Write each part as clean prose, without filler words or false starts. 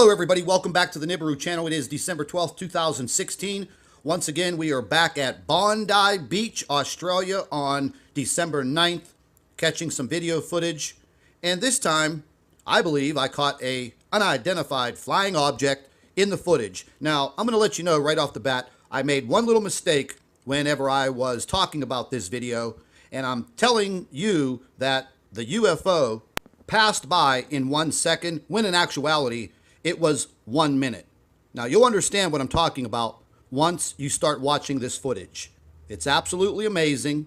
Hello everybody, welcome back to the Nibiru channel. It is December 12th, 2016. Once again, we are back at Bondi Beach, Australia on December 9th, catching some video footage. And this time, I believe I caught a unidentified flying object in the footage. Now, I'm going to let you know right off the bat, I made one little mistake whenever I was talking about this video, and I'm telling you that the UFO passed by in 1 second, when in actuality, it was 1 minute. Now, you'll understand what I'm talking about once you start watching this footage. It's absolutely amazing,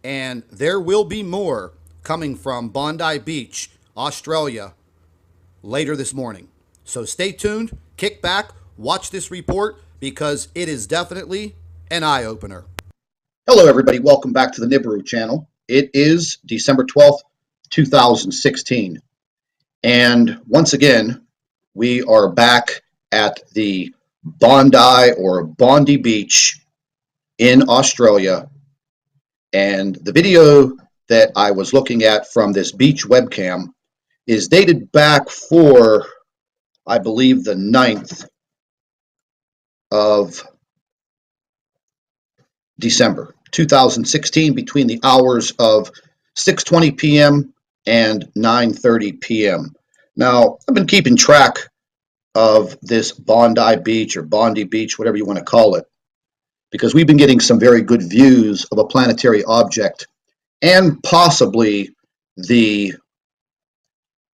and there will be more coming from Bondi Beach, Australia, later this morning. So stay tuned, kick back, watch this report, because it is definitely an eye-opener. Hello, everybody. Welcome back to the Nibiru channel. It is December 12th, 2016. And once again, we are back at the Bondi or Bondi Beach in Australia. And the video that I was looking at from this beach webcam is dated back for, I believe, the 9th of December 2016, between the hours of 6:20 p.m. and 9:30 p.m. Now, I've been keeping track of this Bondi Beach or Bondi Beach, whatever you want to call it, because we've been getting some very good views of a planetary object and possibly the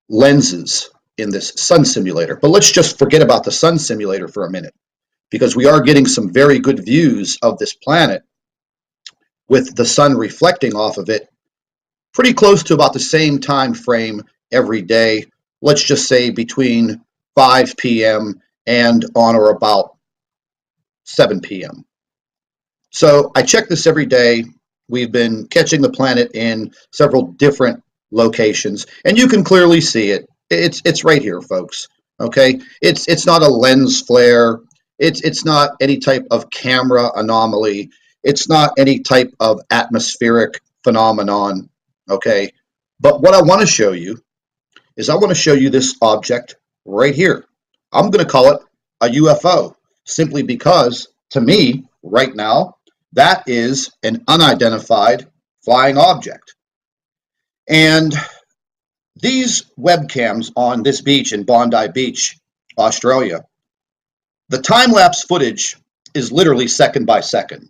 lenses in this sun simulator. But let's just forget about the sun simulator for a minute, because we are getting some very good views of this planet with the sun reflecting off of it pretty close to about the same time frame every day. Let's just say between 5 p.m. and on or about 7 p.m. So I check this every day. We've been catching the planet in several different locations, and you can clearly see it. It's right here, folks. Okay, it's not a lens flare. It's not any type of camera anomaly. It's not any type of atmospheric phenomenon. Okay, but what I want to show you is I want to show you this object right here. I'm going to call it a UFO, simply because, to me, right now, that is an unidentified flying object. And these webcams on this beach in Bondi Beach, Australia, the time-lapse footage is literally second by second.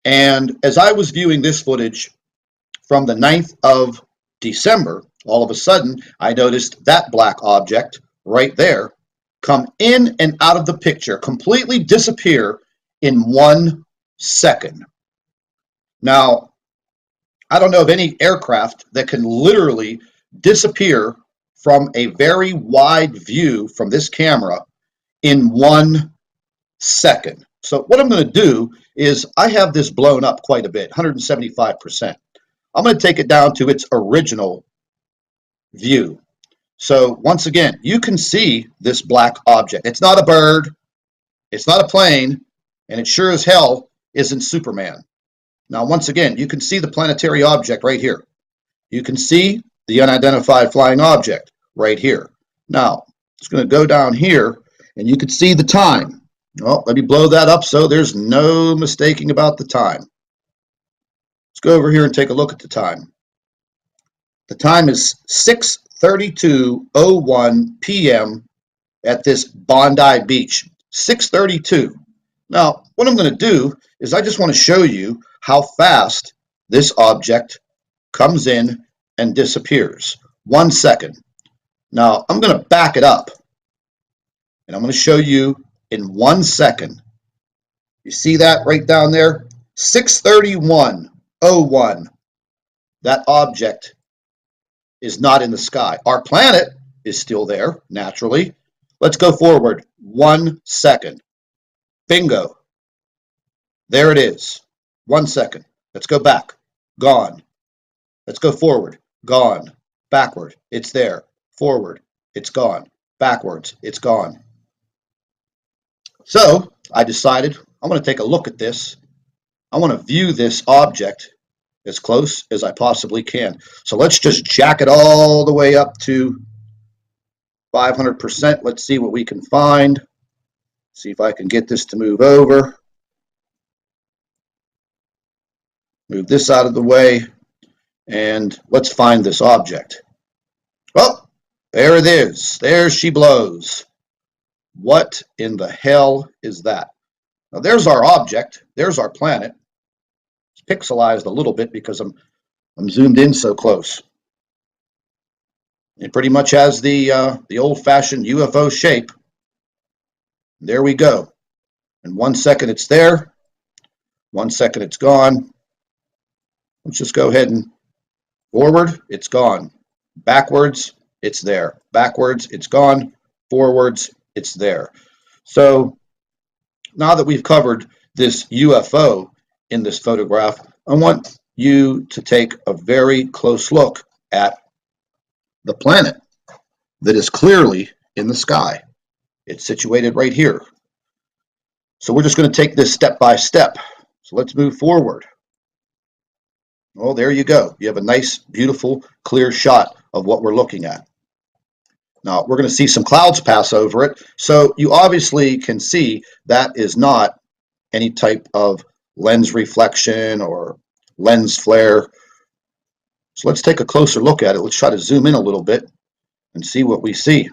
And as I was viewing this footage from the 9th of December, all of a sudden, I noticed that black object right there come in and out of the picture, completely disappear in 1 second. Now, I don't know of any aircraft that can literally disappear from a very wide view from this camera in 1 second. So what I'm going to do is, I have this blown up quite a bit, 175%. I'm going to take it down to its original view. So once again, you can see this black object. It's not a bird, it's not a plane, and it sure as hell isn't Superman. Now, once again, you can see the planetary object right here. You can see the unidentified flying object right here. Now, it's going to go down here, and you can see the time. Well, let me blow that up so there's no mistaking about the time. Let's go over here and take a look at the time. The time is 6:32:01 p.m. at this Bondi Beach. 6:32. Now, what I'm going to do is, I just want to show you how fast this object comes in and disappears. 1 second. Now, I'm going to back it up, and I'm going to show you in 1 second. You see that right down there? 6:31:01. That object is not in the sky. Our planet is still there, naturally. Let's go forward 1 second. Bingo. There it is. 1 second. Let's go back. Gone. Let's go forward. Gone. Backward. It's there. Forward. It's gone. Backwards. It's gone. So I decided I'm going to take a look at this. I want to view this object as close as I possibly can. So let's just jack it all the way up to 500%. Let's see what we can find. See if I can get this to move over. Move this out of the way, and let's find this object. Well, there it is. There she blows. What in the hell is that? Now there's our object. There's our planet. It's pixelized a little bit because I'm zoomed in so close. It pretty much has the old-fashioned UFO shape. There we go. In 1 second it's there. 1 second it's gone. Let's just go ahead and forward, it's gone. Backwards, it's there. Backwards, it's gone. Forwards, it's there. So now that we've covered this UFO in this photograph, I want you to take a very close look at the planet that is clearly in the sky. It's situated right here. So we're just going to take this step by step. So let's move forward. Well, there you go. You have a nice, beautiful, clear shot of what we're looking at. Now, we're going to see some clouds pass over it. So you obviously can see that is not any type of lens reflection or lens flare. So let's take a closer look at it. Let's try to zoom in a little bit and see what we see.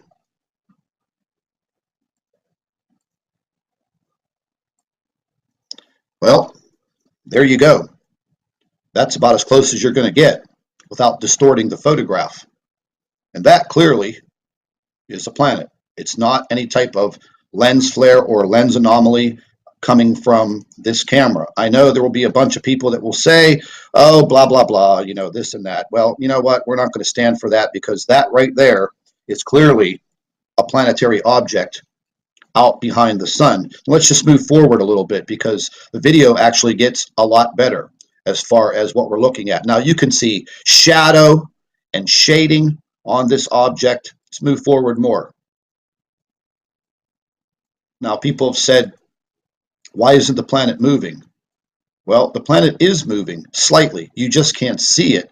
Well, there you go. That's about as close as you're going to get without distorting the photograph. And that clearly is a planet. It's not any type of lens flare or lens anomaly coming from this camera. I know there will be a bunch of people that will say, oh, blah, blah, blah, you know, this and that. Well, you know what? We're not going to stand for that, because that right there is clearly a planetary object out behind the sun. Let's just move forward a little bit, because the video actually gets a lot better as far as what we're looking at. Now you can see shadow and shading on this object. Let's move forward more. Now people have said, why isn't the planet moving? Well, the planet is moving slightly. You just can't see it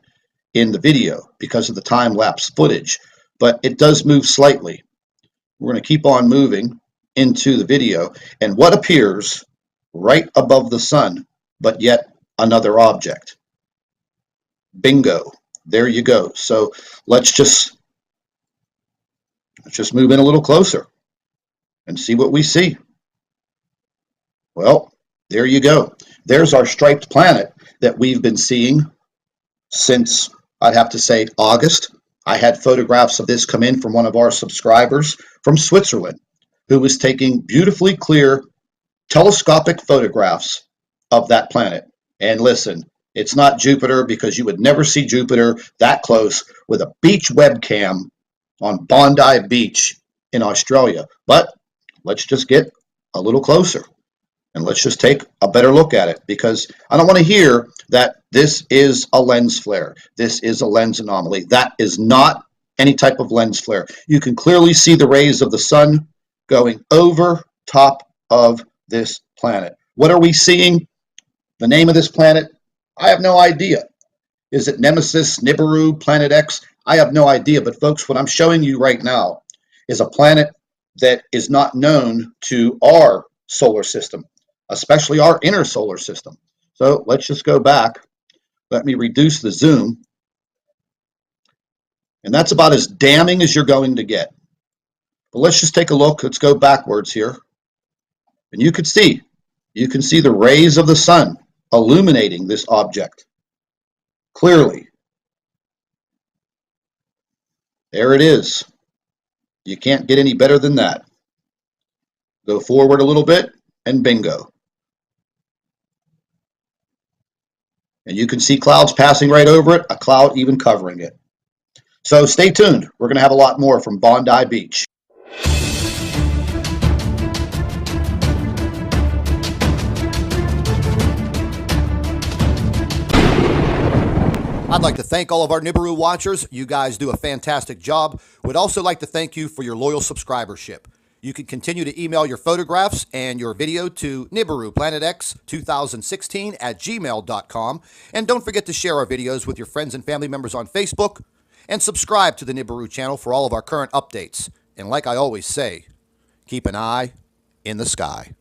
in the video because of the time-lapse footage, but it does move slightly. We're going to keep on moving into the video, and what appears right above the sun, but yet another object. Bingo. There you go. So let's just move in a little closer and see what we see. Well, there you go. There's our striped planet that we've been seeing since, I'd have to say, August. I had photographs of this come in from one of our subscribers from Switzerland, who was taking beautifully clear telescopic photographs of that planet. And listen, it's not Jupiter, because you would never see Jupiter that close with a beach webcam on Bondi Beach in Australia. But let's just get a little closer and let's just take a better look at it, because I don't want to hear that this is a lens flare. This is a lens anomaly. That is not any type of lens flare. You can clearly see the rays of the sun going over top of this planet. What are we seeing? The name of this planet, I have no idea. Is it Nemesis, Nibiru, Planet X? I have no idea. But folks, what I'm showing you right now is a planet that is not known to our solar system, especially our inner solar system. So let's just go back. Let me reduce the zoom. And that's about as damning as you're going to get. But let's just take a look. Let's go backwards here. And you can see the rays of the sun illuminating this object clearly. There it is. You can't get any better than that. Go forward a little bit and bingo. And you can see clouds passing right over it, a cloud even covering it. So stay tuned. We're going to have a lot more from Bondi Beach. I'd like to thank all of our Nibiru watchers. You guys do a fantastic job. Would also like to thank you for your loyal subscribership. You can continue to email your photographs and your video to NibiruPlanetX2016@gmail.com. And don't forget to share our videos with your friends and family members on Facebook. And subscribe to the Nibiru channel for all of our current updates. And like I always say, keep an eye in the sky.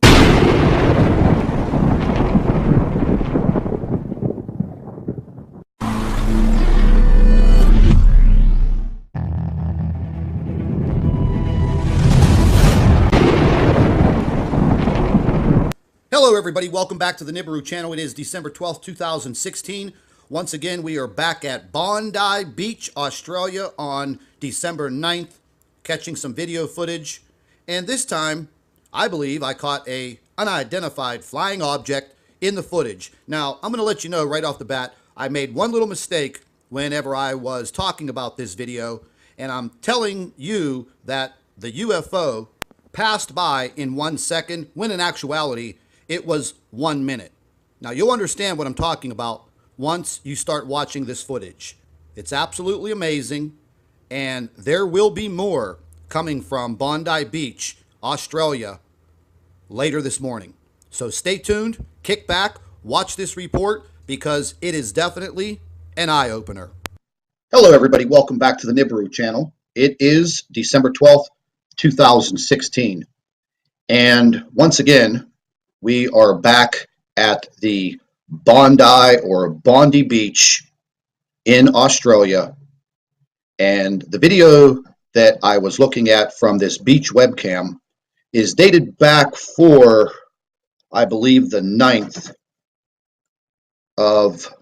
Hello, everybody. Welcome back to the Nibiru channel. It is December 12th, 2016. Once again, we are back at Bondi Beach, Australia on December 9th, catching some video footage. And this time, I believe I caught a unidentified flying object in the footage. Now, I'm going to let you know right off the bat, I made one little mistake whenever I was talking about this video, and I'm telling you that the UFO passed by in 1 second, when in actuality, it was 1 minute. Now, you'll understand what I'm talking about once you start watching this footage. It's absolutely amazing, and there will be more coming from Bondi Beach, Australia, later this morning. So stay tuned, kick back, watch this report, because it is definitely an eye-opener. Hello, everybody. Welcome back to the Nibiru channel. It is December 12th, 2016. And once again, we are back at the Bondi or Bondi Beach in Australia. And the video that I was looking at from this beach webcam is dated back for, I believe, the 9th of